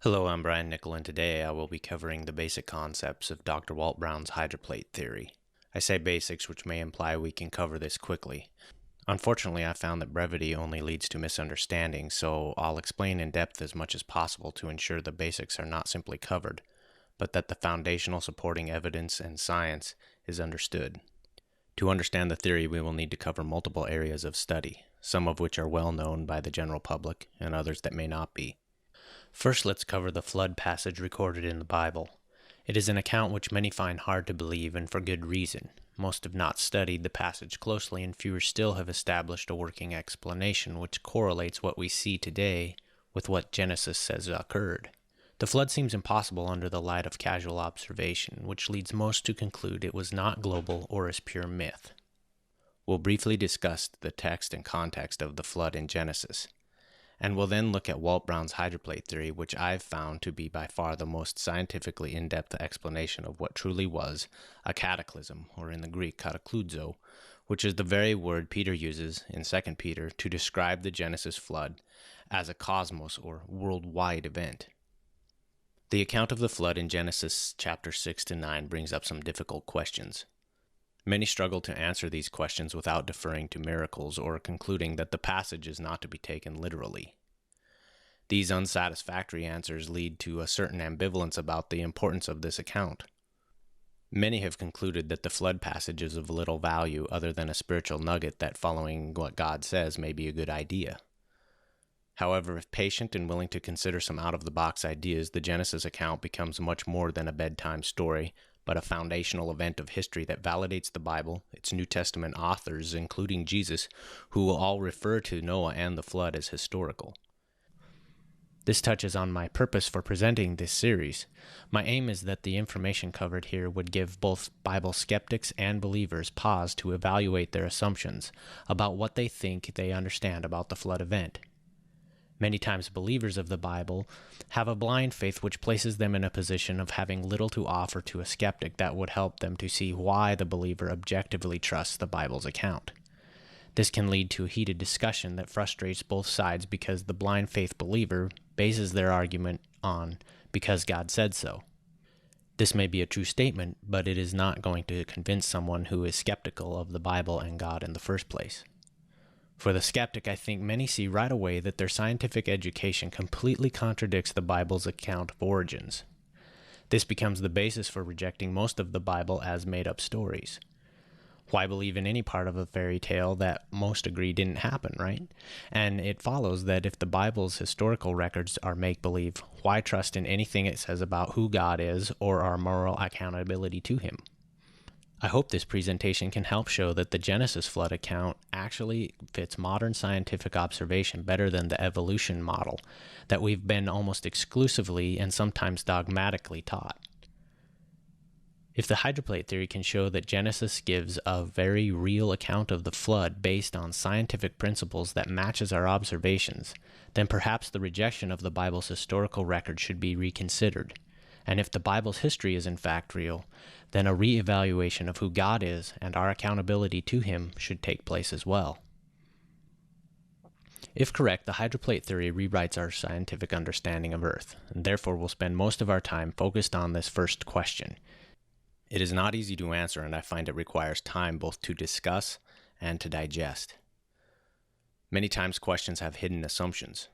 Hello, I'm Brian Nickel, and today I will be covering the basic concepts of Dr. Walt Brown's hydroplate theory. I say basics, which may imply we can cover this quickly. Unfortunately, I found that brevity only leads to misunderstanding, so I'll explain in depth as much as possible to ensure the basics are not simply covered, but that the foundational supporting evidence and science is understood. To understand the theory, we will need to cover multiple areas of study, some of which are well known by the general public, and others that may not be. First, let's cover the flood passage recorded in the Bible. It is an account which many find hard to believe, and for good reason. Most have not studied the passage closely, and fewer still have established a working explanation which correlates what we see today with what Genesis says occurred. The flood seems impossible under the light of casual observation, which leads most to conclude it was not global or is pure myth. We'll briefly discuss the text and context of the flood in Genesis, and we'll then look at Walt Brown's hydroplate theory, which I've found to be by far the most scientifically in-depth explanation of what truly was a cataclysm, or in the Greek katakludzo, which is the very word Peter uses in 2 Peter to describe the Genesis flood as a cosmos or worldwide event. The account of the flood in Genesis chapter 6 to 9 brings up some difficult questions. Many struggle to answer these questions without deferring to miracles or concluding that the passage is not to be taken literally. These unsatisfactory answers lead to a certain ambivalence about the importance of this account. Many have concluded that the flood passage is of little value other than a spiritual nugget that following what God says may be a good idea. However, if patient and willing to consider some out-of-the-box ideas, the Genesis account becomes much more than a bedtime story, but a foundational event of history that validates the Bible, its New Testament authors, including Jesus, who will all refer to Noah and the flood as historical. This touches on my purpose for presenting this series. My aim is that the information covered here would give both Bible skeptics and believers pause to evaluate their assumptions about what they think they understand about the flood event. Many times believers of the Bible have a blind faith which places them in a position of having little to offer to a skeptic that would help them to see why the believer objectively trusts the Bible's account. This can lead to a heated discussion that frustrates both sides because the blind faith believer bases their argument on because God said so. This may be a true statement, but it is not going to convince someone who is skeptical of the Bible and God in the first place. For the skeptic, I think many see right away that their scientific education completely contradicts the Bible's account of origins. This becomes the basis for rejecting most of the Bible as made-up stories. Why believe in any part of a fairy tale that most agree didn't happen, right? And it follows that if the Bible's historical records are make-believe, why trust in anything it says about who God is or our moral accountability to Him? I hope this presentation can help show that the Genesis flood account actually fits modern scientific observation better than the evolution model that we've been almost exclusively and sometimes dogmatically taught. If the hydroplate theory can show that Genesis gives a very real account of the flood based on scientific principles that matches our observations, then perhaps the rejection of the Bible's historical record should be reconsidered. And if the Bible's history is in fact real, then a re-evaluation of who God is and our accountability to Him should take place as well. If correct, the hydroplate theory rewrites our scientific understanding of Earth, and therefore we'll spend most of our time focused on this first question. It is not easy to answer, and I find it requires time both to discuss and to digest. Many times questions have hidden assumptions.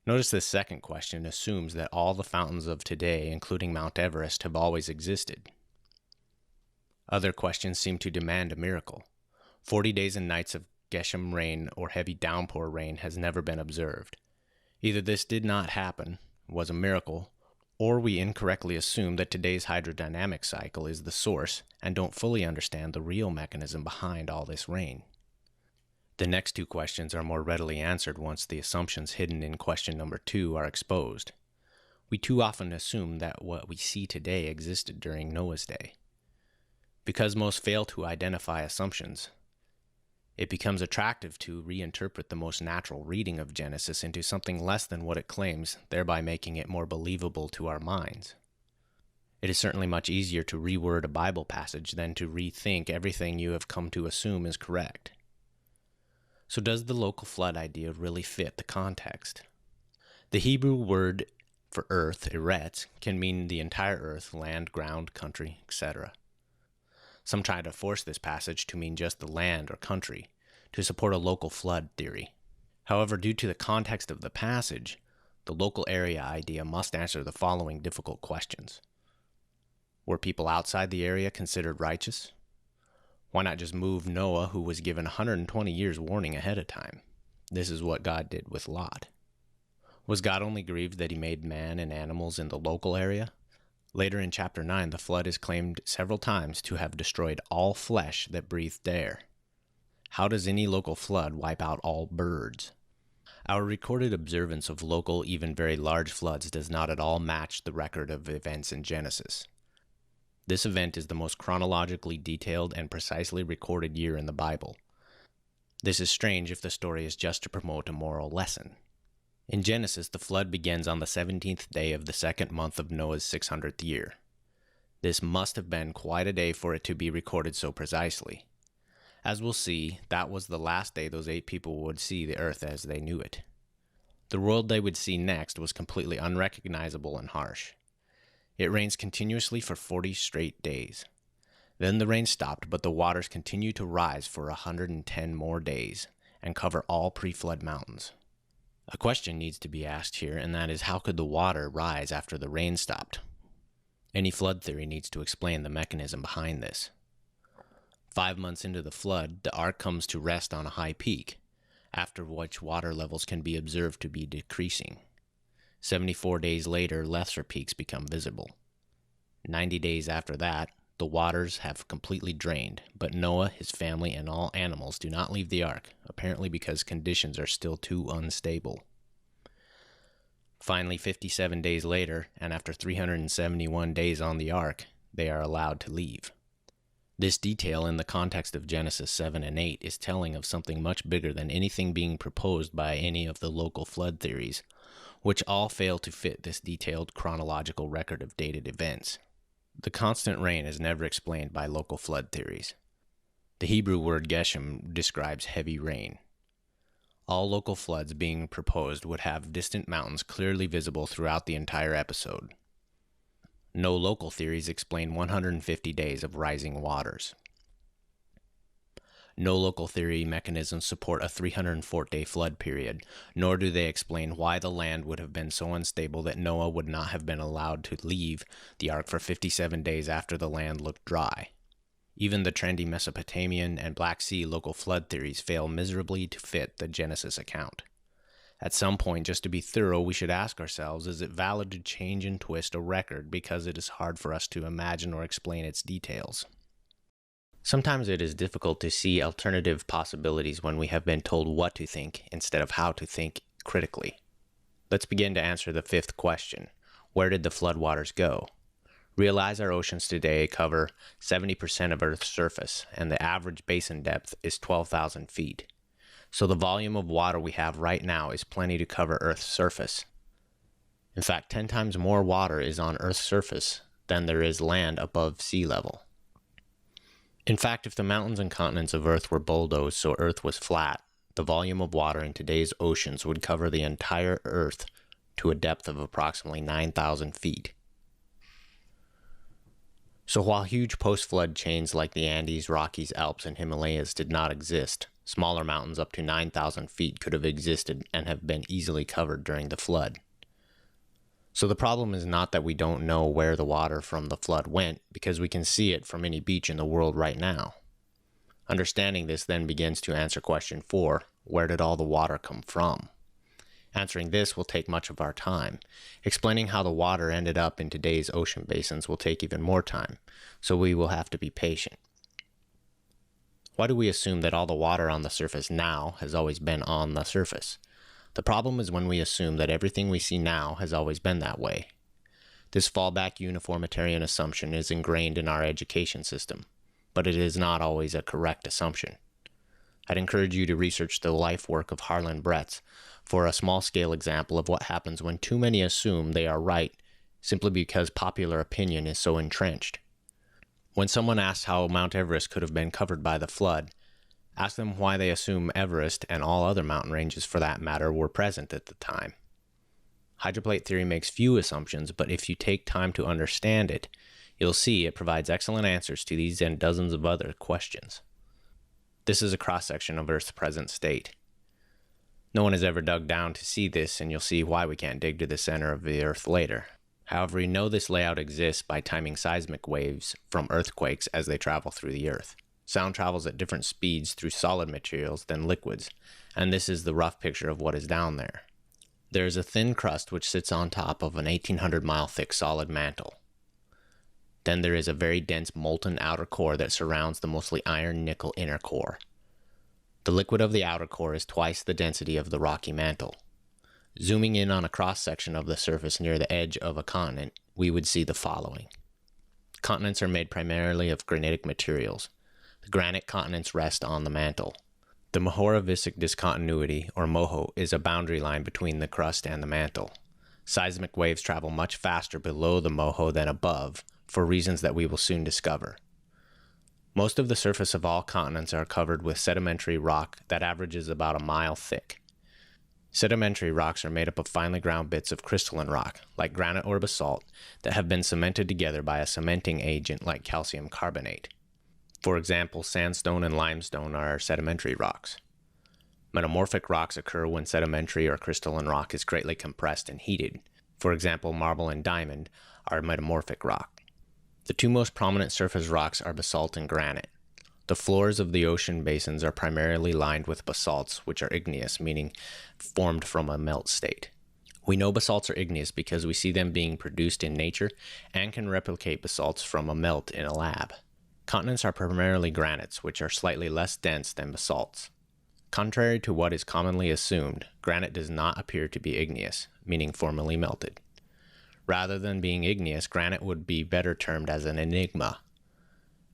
Notice this second question assumes that all the fountains of today, including Mount Everest, have always existed. Other questions seem to demand a miracle. 40 days and nights of Geshem rain or heavy downpour rain has never been observed. Either this did not happen, was a miracle, or we incorrectly assume that today's hydrodynamic cycle is the source and don't fully understand the real mechanism behind all this rain. The next two questions are more readily answered once the assumptions hidden in question number 2 are exposed. We too often assume that what we see today existed during Noah's day. Because most fail to identify assumptions, it becomes attractive to reinterpret the most natural reading of Genesis into something less than what it claims, thereby making it more believable to our minds. It is certainly much easier to reword a Bible passage than to rethink everything you have come to assume is correct. So does the local flood idea really fit the context? The Hebrew word for earth, eret, can mean the entire earth, land, ground, country, etc. Some try to force this passage to mean just the land or country, to support a local flood theory. However, due to the context of the passage, the local area idea must answer the following difficult questions. Were people outside the area considered righteous? Why not just move Noah, who was given 120 years warning ahead of time? This is what God did with Lot. Was God only grieved that he made man and animals in the local area? Later in chapter 9, the flood is claimed several times to have destroyed all flesh that breathed air. How does any local flood wipe out all birds? Our recorded observance of local, even very large floods does not at all match the record of events in Genesis. This event is the most chronologically detailed and precisely recorded year in the Bible. This is strange if the story is just to promote a moral lesson. In Genesis, the flood begins on the 17th day of the second month of Noah's 600th year. This must have been quite a day for it to be recorded so precisely. As we'll see, that was the last day those 8 people would see the earth as they knew it. The world they would see next was completely unrecognizable and harsh. It rains continuously for 40 straight days. Then the rain stopped, but the waters continued to rise for 110 more days and cover all pre-flood mountains. A question needs to be asked here, and that is, how could the water rise after the rain stopped? Any flood theory needs to explain the mechanism behind this. 5 months into the flood, the ark comes to rest on a high peak, after which water levels can be observed to be decreasing. 74 days later, lesser peaks become visible. 90 days after that, the waters have completely drained, but Noah, his family, and all animals do not leave the ark, apparently because conditions are still too unstable. Finally, 57 days later, and after 371 days on the ark, they are allowed to leave. This detail in the context of Genesis 7 and 8 is telling of something much bigger than anything being proposed by any of the local flood theories, which all fail to fit this detailed chronological record of dated events. The constant rain is never explained by local flood theories. The Hebrew word geshem describes heavy rain. All local floods being proposed would have distant mountains clearly visible throughout the entire episode. No local theories explain 150 days of rising waters. No local theory mechanisms support a 304-day flood period, nor do they explain why the land would have been so unstable that Noah would not have been allowed to leave the ark for 57 days after the land looked dry. Even the trendy Mesopotamian and Black Sea local flood theories fail miserably to fit the Genesis account. At some point, just to be thorough, we should ask ourselves, is it valid to change and twist a record because it is hard for us to imagine or explain its details? Sometimes it is difficult to see alternative possibilities when we have been told what to think instead of how to think critically. Let's begin to answer the 5th question. Where did the floodwaters go? Realize our oceans today cover 70% of Earth's surface, and the average basin depth is 12,000 feet. So the volume of water we have right now is plenty to cover Earth's surface. In fact, 10 times more water is on Earth's surface than there is land above sea level. In fact, if the mountains and continents of Earth were bulldozed so Earth was flat, the volume of water in today's oceans would cover the entire Earth to a depth of approximately 9,000 feet. So while huge post-flood chains like the Andes, Rockies, Alps, and Himalayas did not exist, smaller mountains up to 9,000 feet could have existed and have been easily covered during the flood. So the problem is not that we don't know where the water from the flood went, because we can see it from any beach in the world right now. Understanding this then begins to answer question 4, where did all the water come from? Answering this will take much of our time. Explaining how the water ended up in today's ocean basins will take even more time, so we will have to be patient. Why do we assume that all the water on the surface now has always been on the surface? The problem is when we assume that everything we see now has always been that way. This fallback uniformitarian assumption is ingrained in our education system, but it is not always a correct assumption. I'd encourage you to research the life work of Harlan Bretz for a small-scale example of what happens when too many assume they are right simply because popular opinion is so entrenched. When someone asks how Mount Everest could have been covered by the flood, ask them why they assume Everest and all other mountain ranges for that matter were present at the time. Hydroplate theory makes few assumptions, but if you take time to understand it, you'll see it provides excellent answers to these and dozens of other questions. This is a cross-section of Earth's present state. No one has ever dug down to see this, and you'll see why we can't dig to the center of the Earth later. However, we know this layout exists by timing seismic waves from earthquakes as they travel through the Earth. Sound travels at different speeds through solid materials than liquids, and this is the rough picture of what is down there. There is a thin crust which sits on top of an 1,800-mile thick solid mantle. Then there is a very dense molten outer core that surrounds the mostly iron-nickel inner core. The liquid of the outer core is twice the density of the rocky mantle. Zooming in on a cross-section of the surface near the edge of a continent, we would see the following. Continents are made primarily of granitic materials. The granite continents rest on the mantle. The Mohorovicic discontinuity, or MOHO, is a boundary line between the crust and the mantle. Seismic waves travel much faster below the MOHO than above, for reasons that we will soon discover. Most of the surface of all continents are covered with sedimentary rock that averages about a mile thick. Sedimentary rocks are made up of finely ground bits of crystalline rock, like granite or basalt, that have been cemented together by a cementing agent like calcium carbonate. For example, sandstone and limestone are sedimentary rocks. Metamorphic rocks occur when sedimentary or crystalline rock is greatly compressed and heated. For example, marble and diamond are metamorphic rock. The two most prominent surface rocks are basalt and granite. The floors of the ocean basins are primarily lined with basalts, which are igneous, meaning formed from a melt state. We know basalts are igneous because we see them being produced in nature and can replicate basalts from a melt in a lab. Continents are primarily granites, which are slightly less dense than basalts. Contrary to what is commonly assumed, granite does not appear to be igneous, meaning formally melted. Rather than being igneous, granite would be better termed as an enigma.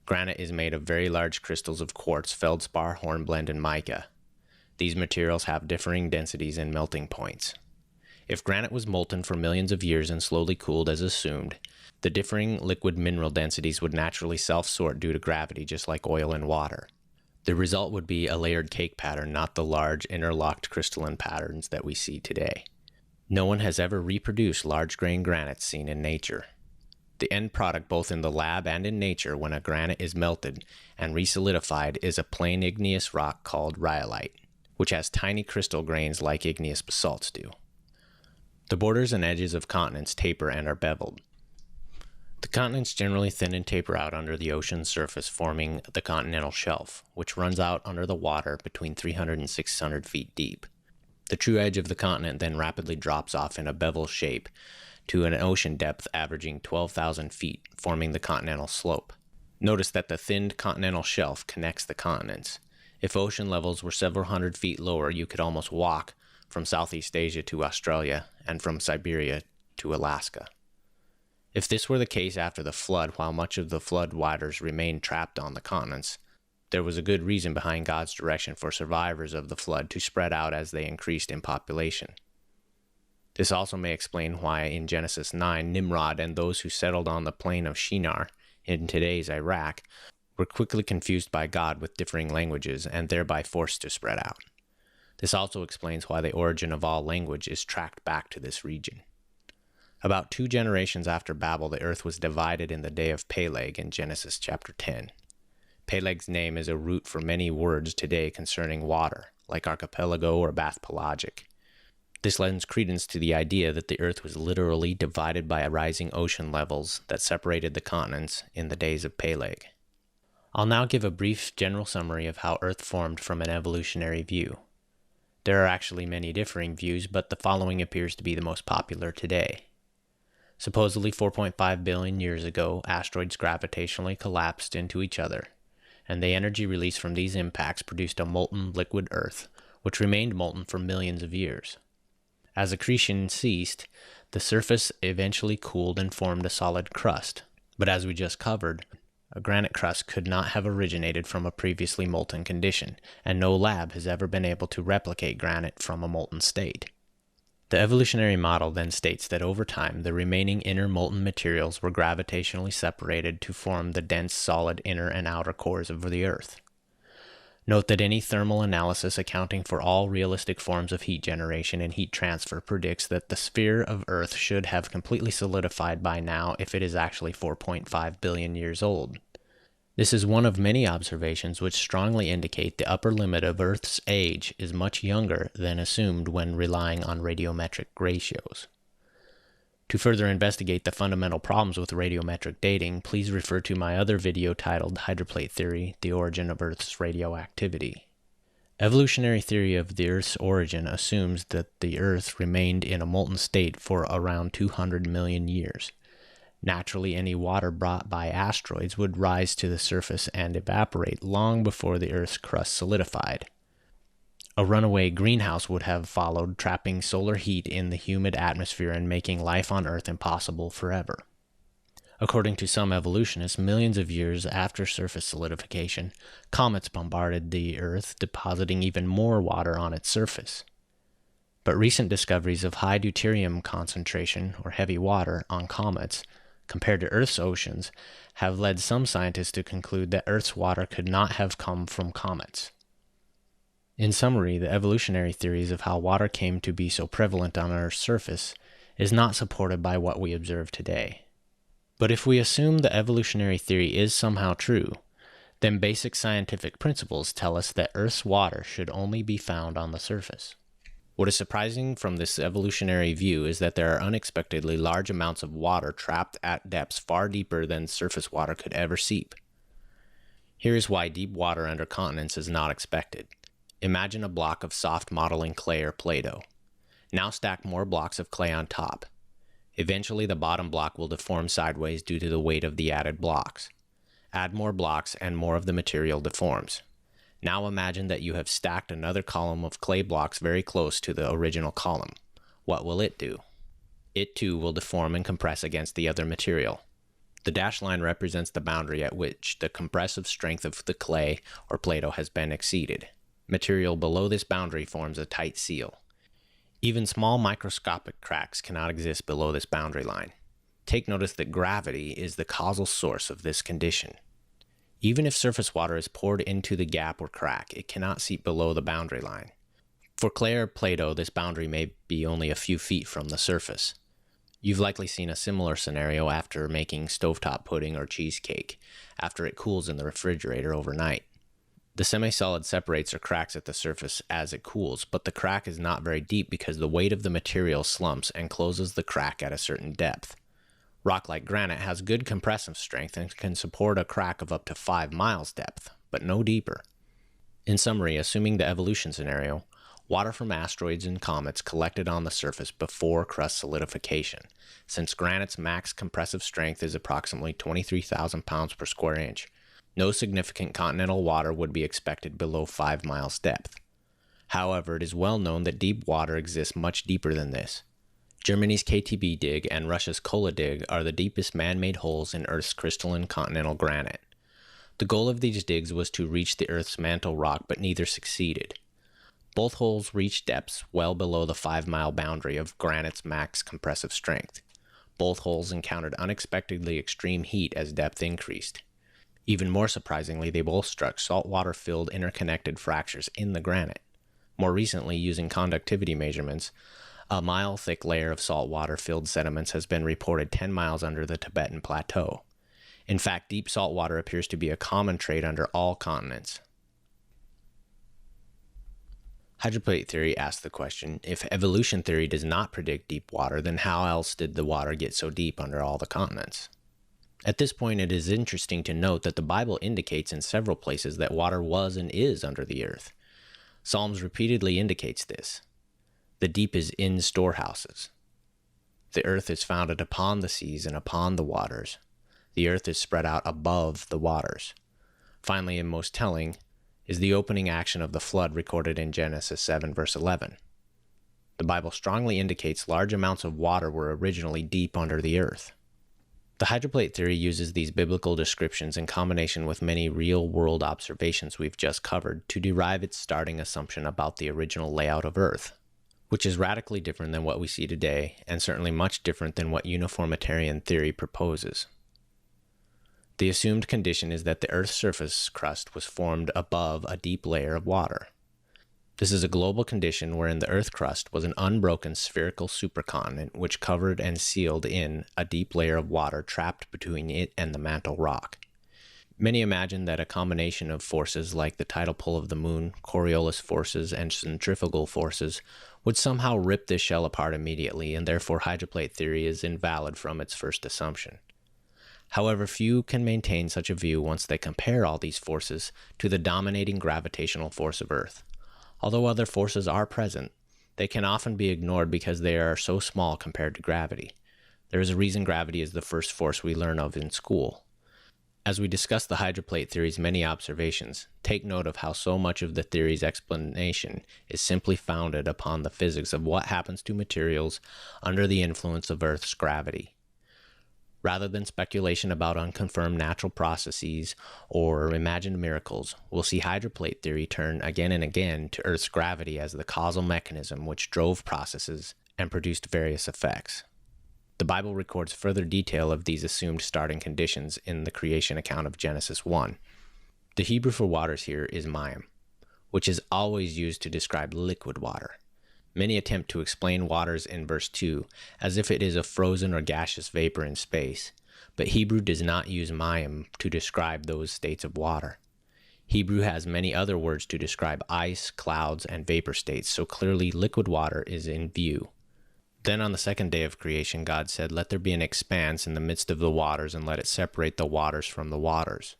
Granite is made of very large crystals of quartz, feldspar, hornblende, and mica. These materials have differing densities and melting points. If granite was molten for millions of years and slowly cooled as assumed, the differing liquid mineral densities would naturally self-sort due to gravity, just like oil and water. The result would be a layered cake pattern, not the large interlocked crystalline patterns that we see today. No one has ever reproduced large-grained granites seen in nature. The end product, both in the lab and in nature, when a granite is melted and resolidified, is a plain igneous rock called rhyolite, which has tiny crystal grains like igneous basalts do. The borders and edges of continents taper and are beveled. The continents generally thin and taper out under the ocean's surface, forming the continental shelf, which runs out under the water between 300 and 600 feet deep. The true edge of the continent then rapidly drops off in a bevel shape to an ocean depth averaging 12,000 feet, forming the continental slope. Notice that the thinned continental shelf connects the continents. If ocean levels were several hundred feet lower, you could almost walk from Southeast Asia to Australia and from Siberia to Alaska. If this were the case after the flood, while much of the flood waters remained trapped on the continents, there was a good reason behind God's direction for survivors of the flood to spread out as they increased in population. This also may explain why in Genesis 9, Nimrod and those who settled on the plain of Shinar in today's Iraq were quickly confused by God with differing languages and thereby forced to spread out. This also explains why the origin of all language is tracked back to this region. About 2 generations after Babel, the earth was divided in the day of Peleg in Genesis chapter 10. Peleg's name is a root for many words today concerning water, like archipelago or bath pelagic. This lends credence to the idea that the earth was literally divided by rising ocean levels that separated the continents in the days of Peleg. I'll now give a brief general summary of how Earth formed from an evolutionary view. There are actually many differing views, but the following appears to be the most popular today. Supposedly 4.5 billion years ago, asteroids gravitationally collapsed into each other, and the energy released from these impacts produced a molten liquid Earth, which remained molten for millions of years. As accretion ceased, the surface eventually cooled and formed a solid crust, but as we just covered, a granite crust could not have originated from a previously molten condition, and no lab has ever been able to replicate granite from a molten state. The evolutionary model then states that over time, the remaining inner molten materials were gravitationally separated to form the dense solid inner and outer cores of the Earth. Note that any thermal analysis accounting for all realistic forms of heat generation and heat transfer predicts that the sphere of Earth should have completely solidified by now if it is actually 4.5 billion years old. This is one of many observations which strongly indicate the upper limit of Earth's age is much younger than assumed when relying on radiometric ratios. To further investigate the fundamental problems with radiometric dating, please refer to my other video titled Hydroplate Theory: The Origin of Earth's Radioactivity. Evolutionary theory of the Earth's origin assumes that the Earth remained in a molten state for around 200 million years. Naturally, any water brought by asteroids would rise to the surface and evaporate long before the Earth's crust solidified. A runaway greenhouse would have followed, trapping solar heat in the humid atmosphere and making life on Earth impossible forever. According to some evolutionists, millions of years after surface solidification, comets bombarded the Earth, depositing even more water on its surface. But recent discoveries of high deuterium concentration, or heavy water, on comets, compared to Earth's oceans, have led some scientists to conclude that Earth's water could not have come from comets. In summary, the evolutionary theories of how water came to be so prevalent on Earth's surface is not supported by what we observe today. But if we assume the evolutionary theory is somehow true, then basic scientific principles tell us that Earth's water should only be found on the surface. What is surprising from this evolutionary view is that there are unexpectedly large amounts of water trapped at depths far deeper than surface water could ever seep. Here is why deep water under continents is not expected. Imagine a block of soft modeling clay or Play-Doh. Now stack more blocks of clay on top. Eventually the bottom block will deform sideways due to the weight of the added blocks. Add more blocks and more of the material deforms. Now imagine that you have stacked another column of clay blocks very close to the original column. What will it do? It too will deform and compress against the other material. The dashed line represents the boundary at which the compressive strength of the clay or Play-Doh has been exceeded. Material below this boundary forms a tight seal. Even small microscopic cracks cannot exist below this boundary line. Take notice that gravity is the causal source of this condition. Even if surface water is poured into the gap or crack, it cannot seep below the boundary line. For clay or Play-Doh, this boundary may be only a few feet from the surface. You've likely seen a similar scenario after making stovetop pudding or cheesecake, after it cools in the refrigerator overnight. The semi-solid separates or cracks at the surface as it cools, but the crack is not very deep because the weight of the material slumps and closes the crack at a certain depth. Rock like granite has good compressive strength and can support a crack of up to 5 miles depth, but no deeper. In summary, assuming the evolution scenario, water from asteroids and comets collected on the surface before crust solidification, since granite's max compressive strength is approximately 23,000 pounds per square inch. No significant continental water would be expected below 5 miles depth. However, it is well known that deep water exists much deeper than this. Germany's KTB dig and Russia's Kola dig are the deepest man-made holes in Earth's crystalline continental granite. The goal of these digs was to reach the Earth's mantle rock, but neither succeeded. Both holes reached depths well below the 5-mile boundary of granite's max compressive strength. Both holes encountered unexpectedly extreme heat as depth increased. Even more surprisingly, they both struck saltwater-filled interconnected fractures in the granite. More recently, using conductivity measurements, a mile-thick layer of saltwater-filled sediments has been reported 10 miles under the Tibetan Plateau. In fact, deep saltwater appears to be a common trait under all continents. Hydroplate theory asks the question, if evolution theory does not predict deep water, then how else did the water get so deep under all the continents? At this point, it is interesting to note that the Bible indicates in several places that water was and is under the earth. Psalms repeatedly indicates this. The deep is in storehouses. The earth is founded upon the seas and upon the waters. The earth is spread out above the waters. Finally, and most telling, is the opening action of the flood recorded in Genesis 7 verse 11. The Bible strongly indicates large amounts of water were originally deep under the earth. The hydroplate theory uses these biblical descriptions in combination with many real-world observations we've just covered to derive its starting assumption about the original layout of Earth, which is radically different than what we see today, and certainly much different than what uniformitarian theory proposes. The assumed condition is that the Earth's surface crust was formed above a deep layer of water. This is a global condition wherein the Earth crust was an unbroken spherical supercontinent which covered and sealed in a deep layer of water trapped between it and the mantle rock. Many imagine that a combination of forces like the tidal pull of the moon, Coriolis forces, and centrifugal forces would somehow rip this shell apart immediately, and therefore hydroplate theory is invalid from its first assumption. However, few can maintain such a view once they compare all these forces to the dominating gravitational force of Earth. Although other forces are present, they can often be ignored because they are so small compared to gravity. There is a reason gravity is the first force we learn of in school. As we discuss the hydroplate theory's many observations, take note of how so much of the theory's explanation is simply founded upon the physics of what happens to materials under the influence of Earth's gravity. Rather than speculation about unconfirmed natural processes or imagined miracles, we'll see hydroplate theory turn again and again to Earth's gravity as the causal mechanism which drove processes and produced various effects. The Bible records further detail of these assumed starting conditions in the creation account of Genesis 1. The Hebrew for waters here is mayim, which is always used to describe liquid water. Many attempt to explain waters in verse 2 as if it is a frozen or gaseous vapor in space, but Hebrew does not use mayim to describe those states of water. Hebrew has many other words to describe ice, clouds, and vapor states, so clearly liquid water is in view. Then on the second day of creation, God said, "Let there be an expanse in the midst of the waters, and let it separate the waters from the waters."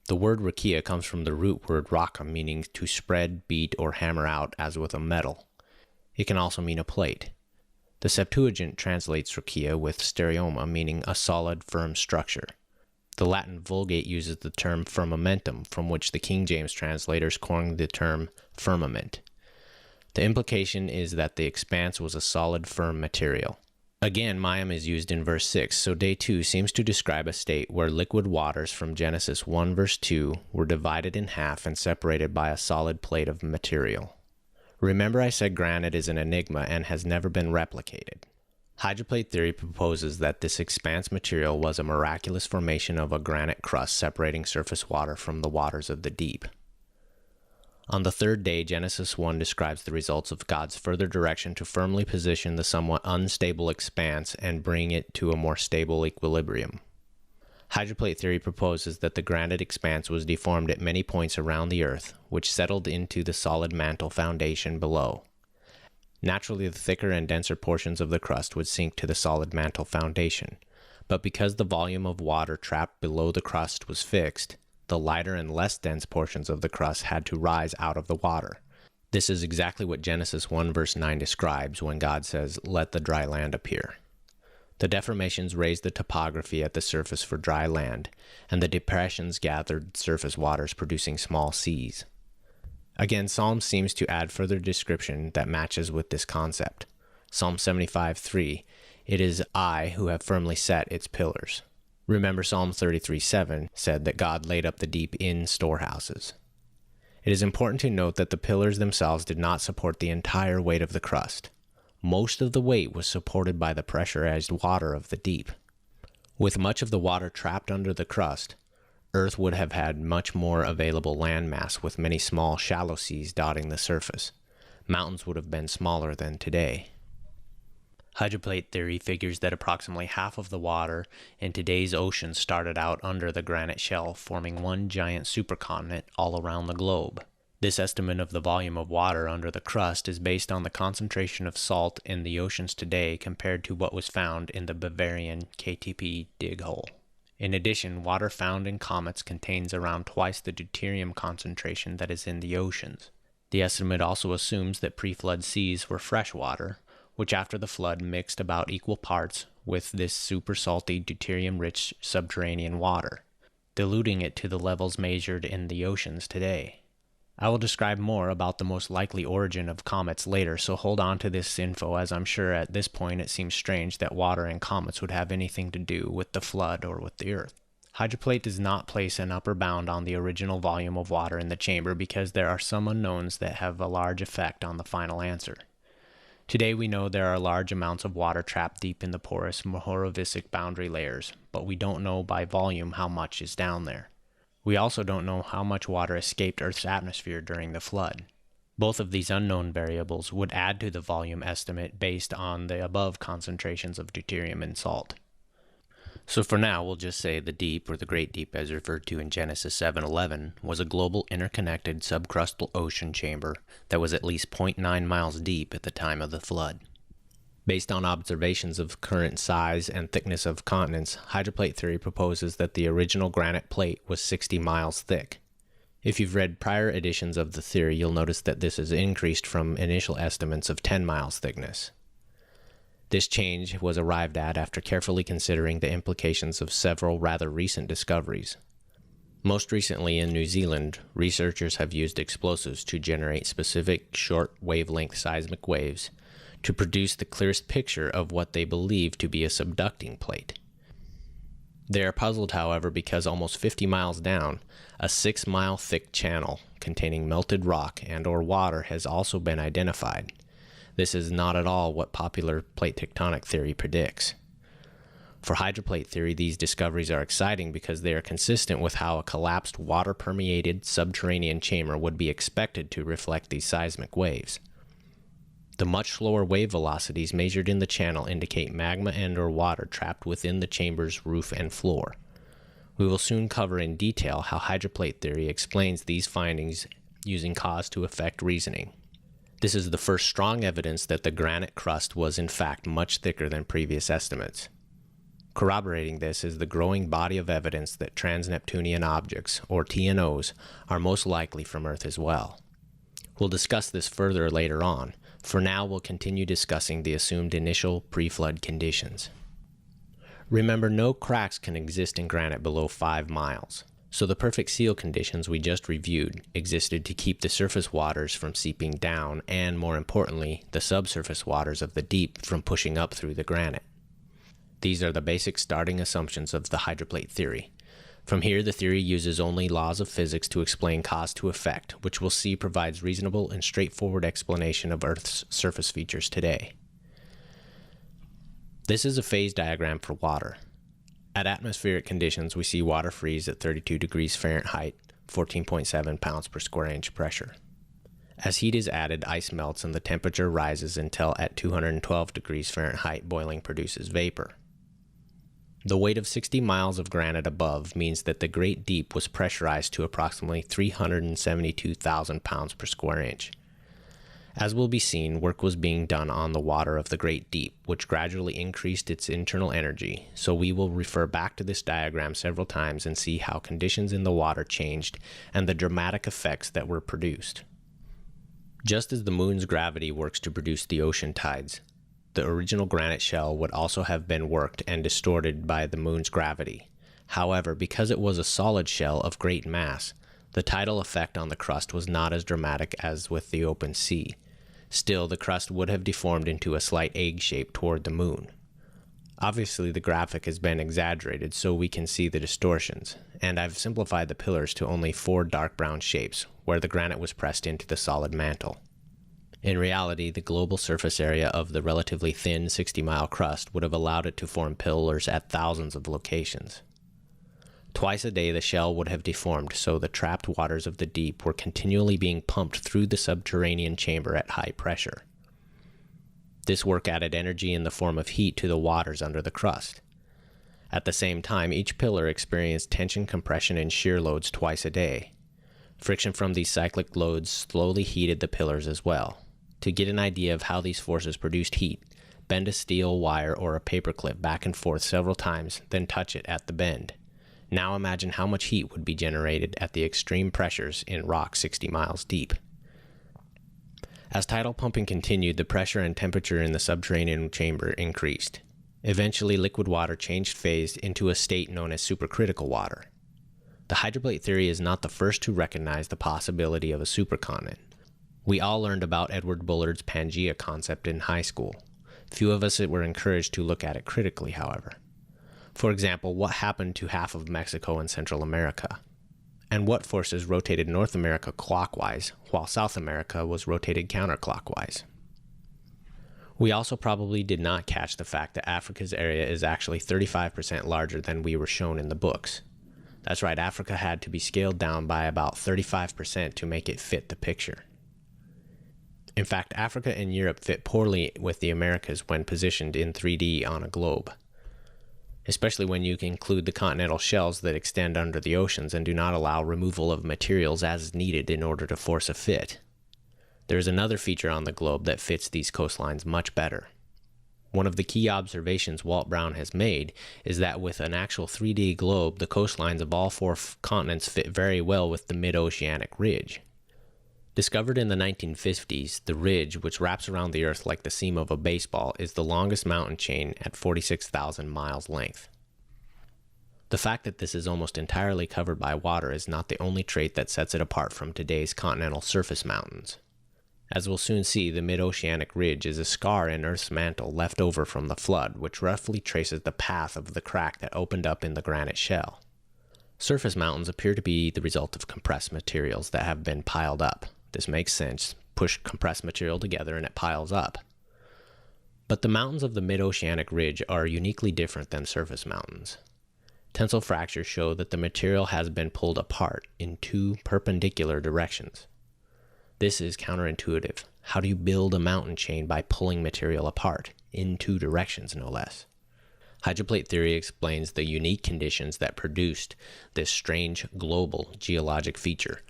The word rakia comes from the root word raka, meaning to spread, beat, or hammer out as with a metal. It can also mean a plate. The Septuagint translates rakia with stereoma, meaning a solid, firm structure. The Latin Vulgate uses the term firmamentum, from which the King James translators coined the term firmament. The implication is that the expanse was a solid, firm material. Again, mayim is used in verse 6, so day 2 seems to describe a state where liquid waters from Genesis 1 verse 2 were divided in half and separated by a solid plate of material. Remember I said granite is an enigma and has never been replicated. Hydroplate theory proposes that this expanse material was a miraculous formation of a granite crust separating surface water from the waters of the deep. On the third day, Genesis 1 describes the results of God's further direction to firmly position the somewhat unstable expanse and bring it to a more stable equilibrium. Hydroplate theory proposes that the granite expanse was deformed at many points around the Earth, which settled into the solid mantle foundation below. Naturally, the thicker and denser portions of the crust would sink to the solid mantle foundation, but because the volume of water trapped below the crust was fixed, the lighter and less dense portions of the crust had to rise out of the water. This is exactly what Genesis 1 verse 9 describes when God says, "Let the dry land appear." The deformations raised the topography at the surface for dry land, and the depressions gathered surface waters, producing small seas. Again, Psalm seems to add further description that matches with this concept. Psalm 75:3, "It is I who have firmly set its pillars." Remember Psalm 33:7 said that God laid up the deep in storehouses. It is important to note that the pillars themselves did not support the entire weight of the crust. Most of the weight was supported by the pressurized water of the deep. With much of the water trapped under the crust, Earth would have had much more available landmass with many small shallow seas dotting the surface. Mountains would have been smaller than today. Hydroplate theory figures that approximately half of the water in today's oceans started out under the granite shelf, forming one giant supercontinent all around the globe. This estimate of the volume of water under the crust is based on the concentration of salt in the oceans today compared to what was found in the Bavarian KTP dig hole. In addition, water found in comets contains around twice the deuterium concentration that is in the oceans. The estimate also assumes that pre-flood seas were fresh water, which after the flood mixed about equal parts with this super salty deuterium-rich subterranean water, diluting it to the levels measured in the oceans today. I will describe more about the most likely origin of comets later, so hold on to this info, as I'm sure at this point it seems strange that water and comets would have anything to do with the flood or with the Earth. Hydroplate does not place an upper bound on the original volume of water in the chamber because there are some unknowns that have a large effect on the final answer. Today we know there are large amounts of water trapped deep in the porous Mohorovičić boundary layers, but we don't know by volume how much is down there. We also don't know how much water escaped Earth's atmosphere during the flood. Both of these unknown variables would add to the volume estimate based on the above concentrations of deuterium and salt. So for now, we'll just say the deep, or the Great Deep as referred to in Genesis 7:11, was a global interconnected subcrustal ocean chamber that was at least 0.9 miles deep at the time of the flood. Based on observations of current size and thickness of continents, hydroplate theory proposes that the original granite plate was 60 miles thick. If you've read prior editions of the theory, you'll notice that this is increased from initial estimates of 10 miles thickness. This change was arrived at after carefully considering the implications of several rather recent discoveries. Most recently in New Zealand, researchers have used explosives to generate specific short wavelength seismic waves to produce the clearest picture of what they believe to be a subducting plate. They are puzzled, however, because almost 50 miles down, a 6-mile thick channel containing melted rock and/or water has also been identified. This is not at all what popular plate tectonic theory predicts. For hydroplate theory, these discoveries are exciting because they are consistent with how a collapsed water-permeated subterranean chamber would be expected to reflect these seismic waves. The much slower wave velocities measured in the channel indicate magma and/or water trapped within the chamber's roof and floor. We will soon cover in detail how hydroplate theory explains these findings using cause-to-effect reasoning. This is the first strong evidence that the granite crust was in fact much thicker than previous estimates. Corroborating this is the growing body of evidence that trans-Neptunian objects, or TNOs, are most likely from Earth as well. We'll discuss this further later on. For now, we'll continue discussing the assumed initial pre-flood conditions. Remember, no cracks can exist in granite below 5 miles. So the perfect seal conditions we just reviewed existed to keep the surface waters from seeping down and, more importantly, the subsurface waters of the deep from pushing up through the granite. These are the basic starting assumptions of the hydroplate theory. From here, the theory uses only laws of physics to explain cause to effect, which we'll see provides reasonable and straightforward explanation of Earth's surface features today. This is a phase diagram for water. At atmospheric conditions, we see water freeze at 32 degrees Fahrenheit, 14.7 pounds per square inch pressure. As heat is added, ice melts and the temperature rises until at 212 degrees Fahrenheit, boiling produces vapor. The weight of 60 miles of granite above means that the Great Deep was pressurized to approximately 372,000 pounds per square inch. As will be seen, work was being done on the water of the Great Deep, which gradually increased its internal energy, so we will refer back to this diagram several times and see how conditions in the water changed and the dramatic effects that were produced. Just as the moon's gravity works to produce the ocean tides, the original granite shell would also have been worked and distorted by the moon's gravity. However, because it was a solid shell of great mass, the tidal effect on the crust was not as dramatic as with the open sea. Still, the crust would have deformed into a slight egg shape toward the moon. Obviously, the graphic has been exaggerated so we can see the distortions, and I've simplified the pillars to only 4 dark brown shapes, where the granite was pressed into the solid mantle. In reality, the global surface area of the relatively thin 60-mile crust would have allowed it to form pillars at thousands of locations. Twice a day the shell would have deformed, so the trapped waters of the deep were continually being pumped through the subterranean chamber at high pressure. This work added energy in the form of heat to the waters under the crust. At the same time, each pillar experienced tension, compression, and shear loads twice a day. Friction from these cyclic loads slowly heated the pillars as well. To get an idea of how these forces produced heat, bend a steel wire or a paper clip back and forth several times, then touch it at the bend. Now imagine how much heat would be generated at the extreme pressures in rock 60 miles deep. As tidal pumping continued, the pressure and temperature in the subterranean chamber increased. Eventually, liquid water changed phase into a state known as supercritical water. The hydroplate theory is not the first to recognize the possibility of a supercontinent. We all learned about Edward Bullard's Pangea concept in high school. Few of us were encouraged to look at it critically, however. For example, what happened to half of Mexico and Central America? And what forces rotated North America clockwise, while South America was rotated counterclockwise? We also probably did not catch the fact that Africa's area is actually 35% larger than we were shown in the books. That's right, Africa had to be scaled down by about 35% to make it fit the picture. In fact, Africa and Europe fit poorly with the Americas when positioned in 3D on a globe, especially when you include the continental shelves that extend under the oceans and do not allow removal of materials as needed in order to force a fit. There is another feature on the globe that fits these coastlines much better. One of the key observations Walt Brown has made is that with an actual 3D globe, the coastlines of all four continents fit very well with the mid-oceanic ridge. Discovered in the 1950s, the ridge, which wraps around the Earth like the seam of a baseball, is the longest mountain chain at 46,000 miles length. The fact that this is almost entirely covered by water is not the only trait that sets it apart from today's continental surface mountains. As we'll soon see, the mid-oceanic ridge is a scar in Earth's mantle left over from the flood, which roughly traces the path of the crack that opened up in the granite shell. Surface mountains appear to be the result of compressed materials that have been piled up. This makes sense. Push compressed material together and it piles up. But the mountains of the mid-oceanic ridge are uniquely different than surface mountains. Tensile fractures show that the material has been pulled apart in two perpendicular directions. This is counterintuitive. How do you build a mountain chain by pulling material apart, in two directions no less? Hydroplate theory explains the unique conditions that produced this strange global geologic feature.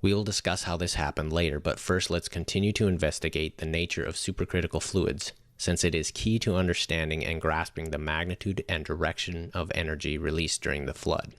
We will discuss how this happened later, but first let's continue to investigate the nature of supercritical fluids, since it is key to understanding and grasping the magnitude and direction of energy released during the flood.